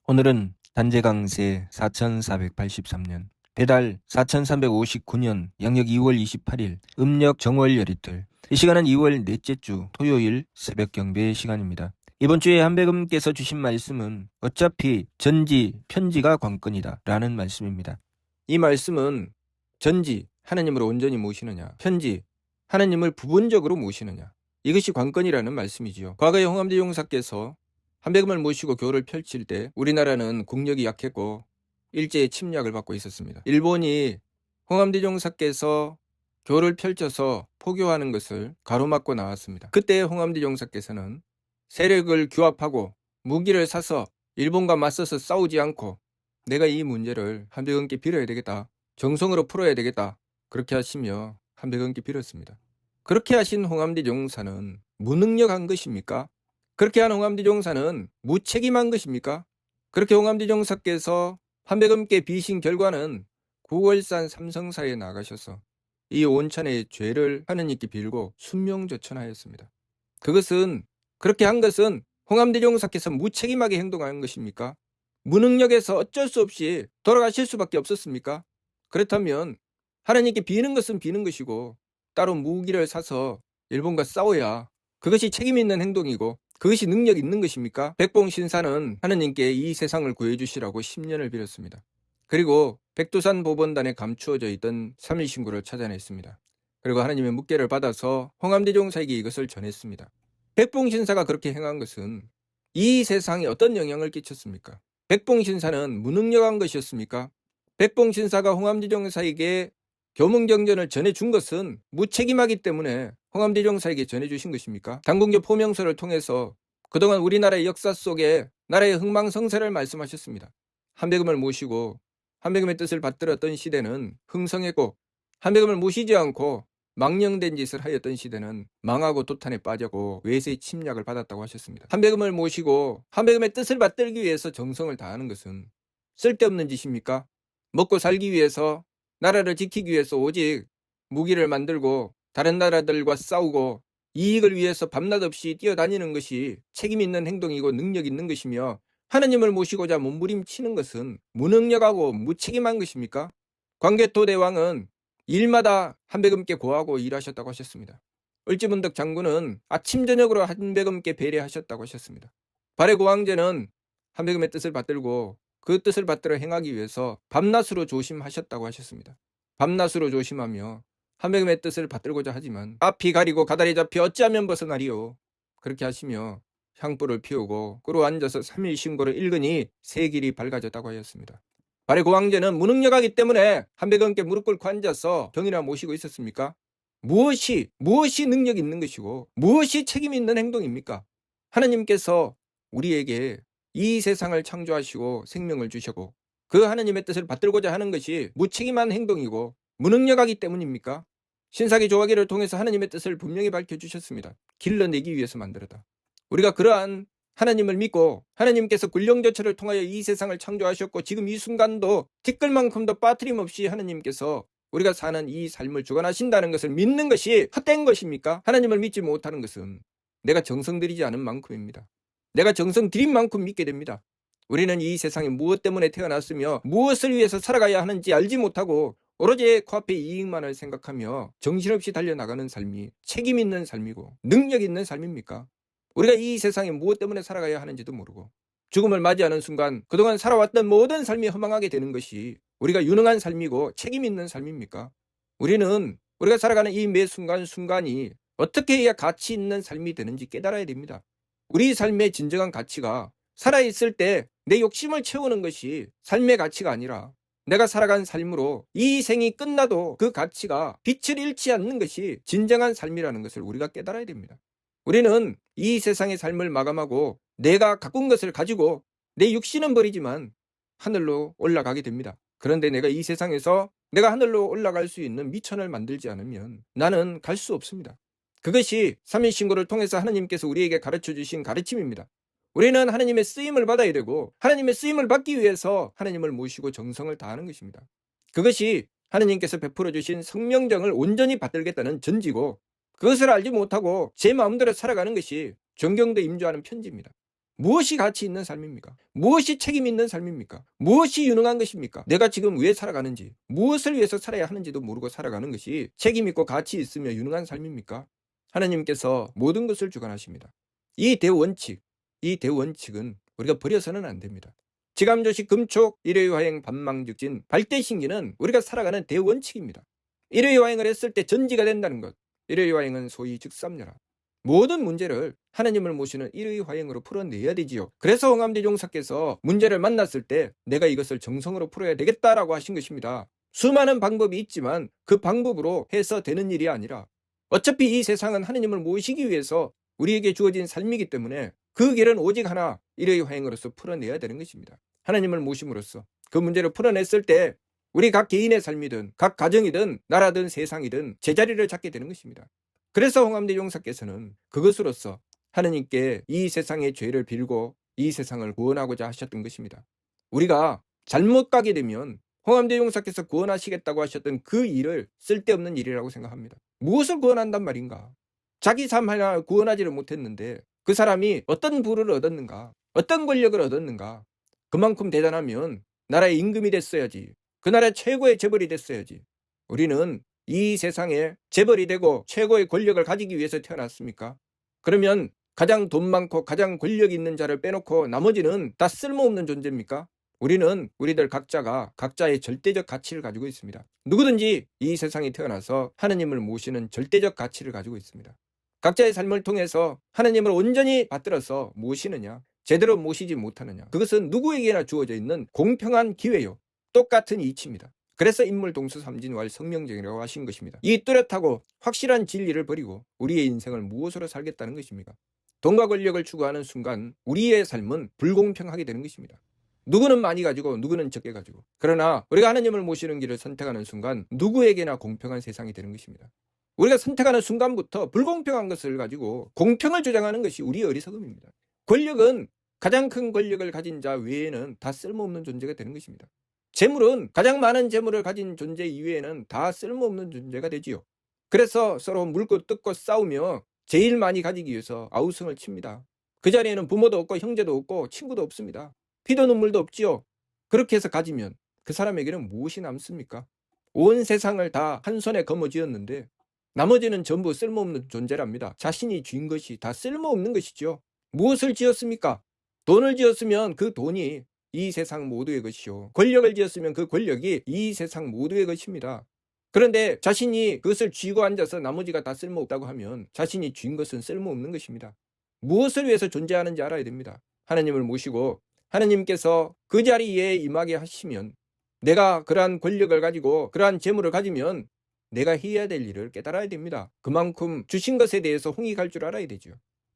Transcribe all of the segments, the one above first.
오늘은 단제강세 4483년 배달 4359년 양력 2월 28일 음력 정월열이틀. 이 시간은 2월 넷째 주 토요일 새벽 경배 시간입니다. 이번 주에 한백음께서 주신 말씀은 어차피 전지 편지가 관건이다 라는 말씀입니다. 이 말씀은 전지 하나님을 온전히 모시느냐, 편지 하나님을 부분적으로 모시느냐, 이것이 관건이라는 말씀이지요. 과거에 홍암대 용사께서 한백음을 모시고 교를 펼칠 때 우리나라는 국력이 약했고 일제의 침략을 받고 있었습니다. 일본이 홍암대종사께서 교를 펼쳐서 포교하는 것을 가로막고 나왔습니다. 그때 홍암대종사께서는 세력을 규합하고 무기를 사서 일본과 맞서서 싸우지 않고 내가 이 문제를 한백음께 빌어야 되겠다, 정성으로 풀어야 되겠다, 그렇게 하시며 한백음께 빌었습니다. 그렇게 하신 홍암대종사는 무능력한 것입니까? 그렇게 한 홍암대종사는 무책임한 것입니까? 그렇게 홍암대종사께서 한백음께 비신 결과는 구월산 삼성사에 나가셔서 이 온천의 죄를 하느님께 빌고 순명조천하였습니다. 그렇게 한 것은 홍암대종사께서 무책임하게 행동한 것입니까? 무능력에서 어쩔 수 없이 돌아가실 수밖에 없었습니까? 그렇다면 하나님께 비는 것은 비는 것이고 따로 무기를 사서 일본과 싸워야 그것이 책임 있는 행동이고 그것이 능력 있는 것입니까? 백봉신사는 하느님께 이 세상을 구해주시라고 10년을 빌었습니다. 그리고 백두산 보본단에 감추어져 있던 삼일신구를 찾아냈습니다. 그리고 하느님의 묵계를 받아서 홍암대종사에게 이것을 전했습니다. 백봉신사가 그렇게 행한 것은 이 세상에 어떤 영향을 끼쳤습니까? 백봉신사는 무능력한 것이었습니까? 백봉신사가 홍암대종사에게 교문경전을 전해준 것은 무책임하기 때문에 홍암대종사에게 전해주신 것입니까? 당군교 포명서를 통해서 그동안 우리나라의 역사 속에 나라의 흥망성쇠를 말씀하셨습니다. 한백음을 모시고 한백음의 뜻을 받들었던 시대는 흥성했고 한백음을 모시지 않고 망령된 짓을 하였던 시대는 망하고 도탄에 빠지고 외세의 침략을 받았다고 하셨습니다. 한백음을 모시고 한백음의 뜻을 받들기 위해서 정성을 다하는 것은 쓸데없는 짓입니까? 먹고 살기 위해서, 나라를 지키기 위해서 오직 무기를 만들고 다른 나라들과 싸우고 이익을 위해서 밤낮 없이 뛰어다니는 것이 책임 있는 행동이고 능력 있는 것이며 하느님을 모시고자 몸부림치는 것은 무능력하고 무책임한 것입니까? 광개토 대왕은 일마다 한백음께 고하고 일하셨다고 하셨습니다. 을지문덕 장군은 아침 저녁으로 한백음께 배례하셨다고 하셨습니다. 발해고 황제는 한백음의 뜻을 받들고 그 뜻을 받들어 행하기 위해서 밤낮으로 조심하셨다고 하셨습니다. 밤낮으로 조심하며 한백음의 뜻을 받들고자 하지만 앞이 가리고 가다리 잡혀 어찌하면 벗어나리요. 그렇게 하시며 향불을 피우고 꿇어 앉아서 3일 신고를 읽으니 새 길이 밝아졌다고 하였습니다. 발해고 황제는 무능력하기 때문에 한백음께 무릎 꿇고 앉아서 병이나 모시고 있었습니까? 무엇이 능력 있는 것이고 무엇이 책임 있는 행동입니까? 하나님께서 우리에게 이 세상을 창조하시고 생명을 주시고 그 하나님의 뜻을 받들고자 하는 것이 무책임한 행동이고 무능력하기 때문입니까? 신사기 조화기를 통해서 하나님의 뜻을 분명히 밝혀주셨습니다. 길러내기 위해서 만들었다. 우리가 그러한 하나님을 믿고 하나님께서 군령조처를 통하여 이 세상을 창조하셨고 지금 이 순간도 티끌만큼도 빠트림없이 하나님께서 우리가 사는 이 삶을 주관하신다는 것을 믿는 것이 헛된 것입니까? 하나님을 믿지 못하는 것은 내가 정성 들이지 않은 만큼입니다. 내가 정성 들인 만큼 믿게 됩니다. 우리는 이 세상에 무엇 때문에 태어났으며 무엇을 위해서 살아가야 하는지 알지 못하고 오로지 코앞의 이익만을 생각하며 정신없이 달려나가는 삶이 책임 있는 삶이고 능력 있는 삶입니까? 우리가 이 세상에 무엇 때문에 살아가야 하는지도 모르고 죽음을 맞이하는 순간 그동안 살아왔던 모든 삶이 허망하게 되는 것이 우리가 유능한 삶이고 책임 있는 삶입니까? 우리가 살아가는 이 매 순간순간이 어떻게 해야 가치 있는 삶이 되는지 깨달아야 됩니다. 우리 삶의 진정한 가치가 살아있을 때 내 욕심을 채우는 것이 삶의 가치가 아니라 내가 살아간 삶으로 이 생이 끝나도 그 가치가 빛을 잃지 않는 것이 진정한 삶이라는 것을 우리가 깨달아야 됩니다. 우리는 이 세상의 삶을 마감하고 내가 가꾼 것을 가지고 내 육신은 버리지만 하늘로 올라가게 됩니다. 그런데 내가 이 세상에서 내가 하늘로 올라갈 수 있는 미천을 만들지 않으면 나는 갈 수 없습니다. 그것이 삼일신고를 통해서 하나님께서 우리에게 가르쳐 주신 가르침입니다. 우리는 하나님의 쓰임을 받아야 되고 하나님의 쓰임을 받기 위해서 하나님을 모시고 정성을 다하는 것입니다. 그것이 하나님께서 베풀어 주신 성명정을 온전히 받들겠다는 전지고 그것을 알지 못하고 제 마음대로 살아가는 것이 존경도 임조하는 편지입니다. 무엇이 가치 있는 삶입니까? 무엇이 책임 있는 삶입니까? 무엇이 유능한 것입니까? 내가 지금 왜 살아가는지, 무엇을 위해서 살아야 하는지도 모르고 살아가는 것이 책임 있고 가치 있으며 유능한 삶입니까? 하나님께서 모든 것을 주관하십니다. 이 대원칙, 이 대원칙은 우리가 버려서는 안 됩니다. 지감조식 금촉 일요일화행 반망즉진 발대신기는 우리가 살아가는 대원칙입니다. 일요일화행을 했을 때 전지가 된다는 것. 일요일화행은 소위 즉삼려라. 모든 문제를 하나님을 모시는 일의화행으로 풀어내야 되지요. 그래서 홍암대종사께서 문제를 만났을 때 내가 이것을 정성으로 풀어야 되겠다라고 하신 것입니다. 수많은 방법이 있지만 그 방법으로 해서 되는 일이 아니라 어차피 이 세상은 하나님을 모시기 위해서 우리에게 주어진 삶이기 때문에 그 길은 오직 하나, 일의화행으로서 풀어내야 되는 것입니다. 하나님을 모심으로써 그 문제를 풀어냈을 때 우리 각 개인의 삶이든 각 가정이든 나라든 세상이든 제자리를 찾게 되는 것입니다. 그래서 홍암대 용사께서는 그것으로서 하느님께 이 세상의 죄를 빌고 이 세상을 구원하고자 하셨던 것입니다. 우리가 잘못 가게 되면 홍암대 용사께서 구원하시겠다고 하셨던 그 일을 쓸데없는 일이라고 생각합니다. 무엇을 구원한단 말인가? 자기 삶 하나 구원하지를 못했는데 그 사람이 어떤 부를 얻었는가? 어떤 권력을 얻었는가? 그만큼 대단하면 나라의 임금이 됐어야지. 그 나라의 최고의 재벌이 됐어야지. 우리는 이 세상에 재벌이 되고 최고의 권력을 가지기 위해서 태어났습니까? 그러면 가장 돈 많고 가장 권력 있는 자를 빼놓고 나머지는 다 쓸모없는 존재입니까? 우리는 우리들 각자가 각자의 절대적 가치를 가지고 있습니다. 누구든지 이 세상에 태어나서 하느님을 모시는 절대적 가치를 가지고 있습니다. 각자의 삶을 통해서 하느님을 온전히 받들어서 모시느냐, 제대로 모시지 못하느냐, 그것은 누구에게나 주어져 있는 공평한 기회요. 똑같은 이치입니다. 그래서 인물동수삼진왈 성명정이라고 하신 것입니다. 이 뚜렷하고 확실한 진리를 버리고 우리의 인생을 무엇으로 살겠다는 것입니까? 돈과 권력을 추구하는 순간 우리의 삶은 불공평하게 되는 것입니다. 누구는 많이 가지고 누구는 적게 가지고. 그러나 우리가 하나님을 모시는 길을 선택하는 순간 누구에게나 공평한 세상이 되는 것입니다. 우리가 선택하는 순간부터 불공평한 것을 가지고 공평을 주장하는 것이 우리의 어리석음입니다. 권력은 가장 큰 권력을 가진 자 외에는 다 쓸모없는 존재가 되는 것입니다. 재물은 가장 많은 재물을 가진 존재 이외에는 다 쓸모없는 존재가 되지요. 그래서 서로 물고 뜯고 싸우며 제일 많이 가지기 위해서 아우성을 칩니다. 그 자리에는 부모도 없고 형제도 없고 친구도 없습니다. 피도 눈물도 없지요. 그렇게 해서 가지면 그 사람에게는 무엇이 남습니까? 온 세상을 다 한 손에 거머쥐었는데 나머지는 전부 쓸모없는 존재랍니다. 자신이 쥔 것이 다 쓸모없는 것이죠. 무엇을 지었습니까? 돈을 지었으면 그 돈이 이 세상 모두의 것이요. 권력을 지었으면 그 권력이 이 세상 모두의 것입니다. 그런데 자신이 그것을 쥐고 앉아서 나머지가 다 쓸모없다고 하면 자신이 쥔 것은 쓸모없는 것입니다. 무엇을 위해서 존재하는지 알아야 됩니다. 하나님을 모시고 하나님께서 그 자리에 임하게 하시면 내가 그러한 권력을 가지고 그러한 재물을 가지면 내가 해야 될 일을 깨달아야 됩니다. 그만큼 주신 것에 대해서 홍이 갈 줄 알아야 되죠.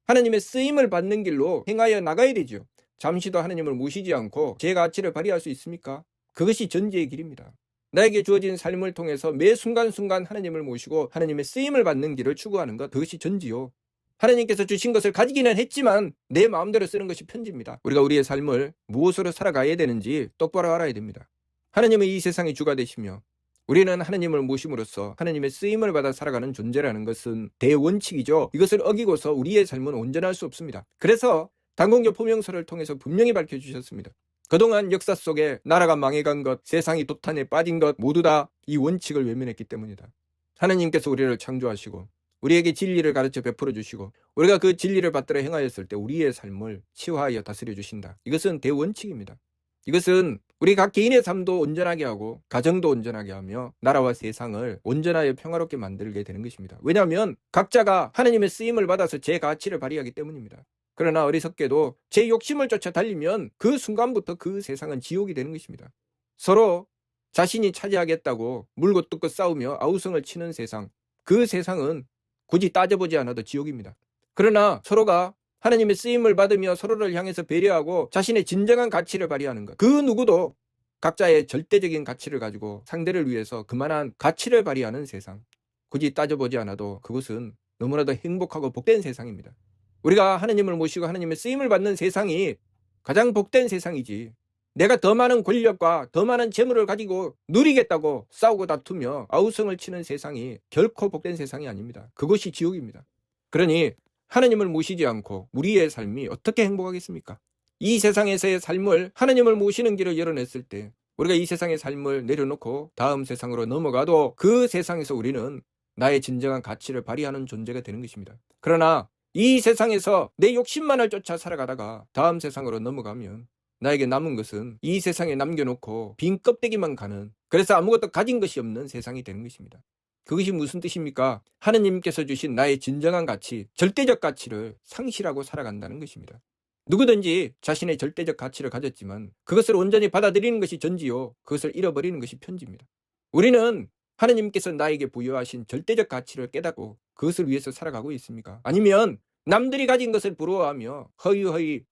하나님의 쓰임을 받는 길로 행하여 나가야 되죠. 잠시도 하나님을 모시지 않고 제 가치를 발휘할 수 있습니까? 그것이 전지의 길입니다. 나에게 주어진 삶을 통해서 매 순간순간 하나님을 모시고 하나님의 쓰임을 받는 길을 추구하는 것, 그것이 전지요. 하나님께서 주신 것을 가지기는 했지만 내 마음대로 쓰는 것이 편지입니다. 우리가 우리의 삶을 무엇으로 살아가야 되는지 똑바로 알아야 됩니다. 하나님은 이 세상의 주가 되시며 우리는 하나님을 모심으로써 하나님의 쓰임을 받아 살아가는 존재라는 것은 대원칙이죠. 이것을 어기고서 우리의 삶은 온전할 수 없습니다. 그래서 단공교 포명서를 통해서 분명히 밝혀주셨습니다. 그동안 역사 속에 나라가 망해간 것, 세상이 도탄에 빠진 것 모두 다 이 원칙을 외면했기 때문이다. 하나님께서 우리를 창조하시고 우리에게 진리를 가르쳐 베풀어 주시고 우리가 그 진리를 받들어 행하였을 때 우리의 삶을 치유하여 다스려 주신다. 이것은 대원칙입니다. 이것은 우리 각 개인의 삶도 온전하게 하고 가정도 온전하게 하며 나라와 세상을 온전하여 평화롭게 만들게 되는 것입니다. 왜냐하면 각자가 하나님의 쓰임을 받아서 제 가치를 발휘하기 때문입니다. 그러나 어리석게도 제 욕심을 쫓아 달리면 그 순간부터 그 세상은 지옥이 되는 것입니다. 서로 자신이 차지하겠다고 물고 뜯고 싸우며 아우성을 치는 세상, 그 세상은 굳이 따져보지 않아도 지옥입니다. 그러나 서로가 하나님의 쓰임을 받으며 서로를 향해서 배려하고 자신의 진정한 가치를 발휘하는 것, 그 누구도 각자의 절대적인 가치를 가지고 상대를 위해서 그만한 가치를 발휘하는 세상, 굳이 따져보지 않아도 그것은 너무나도 행복하고 복된 세상입니다. 우리가 하나님을 모시고 하나님의 쓰임을 받는 세상이 가장 복된 세상이지, 내가 더 많은 권력과 더 많은 재물을 가지고 누리겠다고 싸우고 다투며 아우성을 치는 세상이 결코 복된 세상이 아닙니다. 그것이 지옥입니다. 그러니 하나님을 모시지 않고 우리의 삶이 어떻게 행복하겠습니까? 이 세상에서의 삶을 하나님을 모시는 길을 열어냈을 때 우리가 이 세상의 삶을 내려놓고 다음 세상으로 넘어가도 그 세상에서 우리는 나의 진정한 가치를 발휘하는 존재가 되는 것입니다. 그러나 이 세상에서 내 욕심만을 쫓아 살아가다가 다음 세상으로 넘어가면 나에게 남은 것은 이 세상에 남겨놓고 빈 껍데기만 가는, 그래서 아무것도 가진 것이 없는 세상이 되는 것입니다. 그것이 무슨 뜻입니까? 하느님께서 주신 나의 진정한 가치, 절대적 가치를 상실하고 살아간다는 것입니다. 누구든지 자신의 절대적 가치를 가졌지만 그것을 온전히 받아들이는 것이 전지요, 그것을 잃어버리는 것이 편지입니다. 우리는 하느님께서 나에게 부여하신 절대적 가치를 깨닫고 그것을 위해서 살아가고 있습니까? 아니면 남들이 가진 것을 부러워하며 허위허위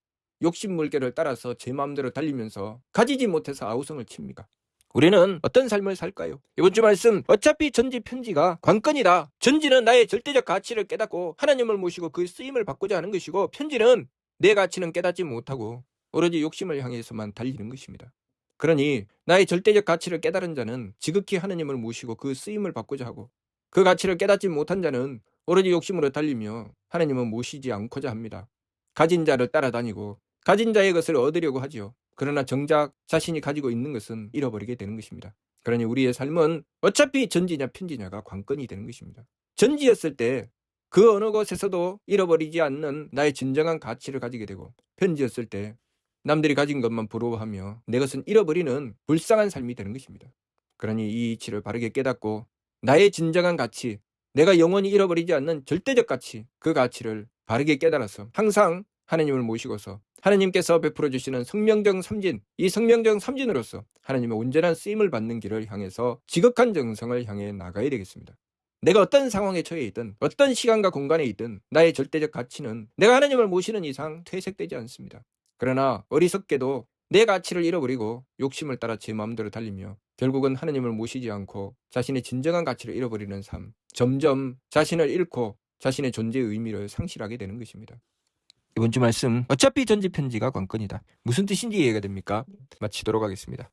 욕심 물결을 따라서 제 마음대로 달리면서 가지지 못해서 아우성을 칩니까? 우리는 어떤 삶을 살까요? 이번 주 말씀, 어차피 전지 편지가 관건이다. 전지는 나의 절대적 가치를 깨닫고 하나님을 모시고 그 쓰임을 받고자 하는 것이고, 편지는 내 가치는 깨닫지 못하고 오로지 욕심을 향해서만 달리는 것입니다. 그러니 나의 절대적 가치를 깨달은 자는 지극히 하나님을 모시고 그 쓰임을 받고자 하고, 그 가치를 깨닫지 못한 자는 오로지 욕심으로 달리며 하나님은 모시지 않고자 합니다. 가진 자를 따라다니고 가진 자의 것을 얻으려고 하지요. 그러나 정작 자신이 가지고 있는 것은 잃어버리게 되는 것입니다. 그러니 우리의 삶은 어차피 전지냐 편지냐가 관건이 되는 것입니다. 전지였을 때 그 어느 곳에서도 잃어버리지 않는 나의 진정한 가치를 가지게 되고, 편지였을 때 남들이 가진 것만 부러워하며 내 것은 잃어버리는 불쌍한 삶이 되는 것입니다. 그러니 이 이치를 바르게 깨닫고 나의 진정한 가치, 내가 영원히 잃어버리지 않는 절대적 가치, 그 가치를 바르게 깨달아서 항상 하나님을 모시고서 하나님께서 베풀어 주시는 성명적 삼진, 이 성명적 삼진으로서 하나님의 온전한 쓰임을 받는 길을 향해서 지극한 정성을 향해 나가야 되겠습니다. 내가 어떤 상황에 처해 있든 어떤 시간과 공간에 있든 나의 절대적 가치는 내가 하나님을 모시는 이상 퇴색되지 않습니다. 그러나 어리석게도 내 가치를 잃어버리고 욕심을 따라 제 마음대로 달리며 결국은 하나님을 모시지 않고 자신의 진정한 가치를 잃어버리는 삶, 점점 자신을 잃고 자신의 존재의 의미를 상실하게 되는 것입니다. 이번 주 말씀, 어차피 전지 편지가 관건이다. 무슨 뜻인지 이해가 됩니까? 마치도록 하겠습니다.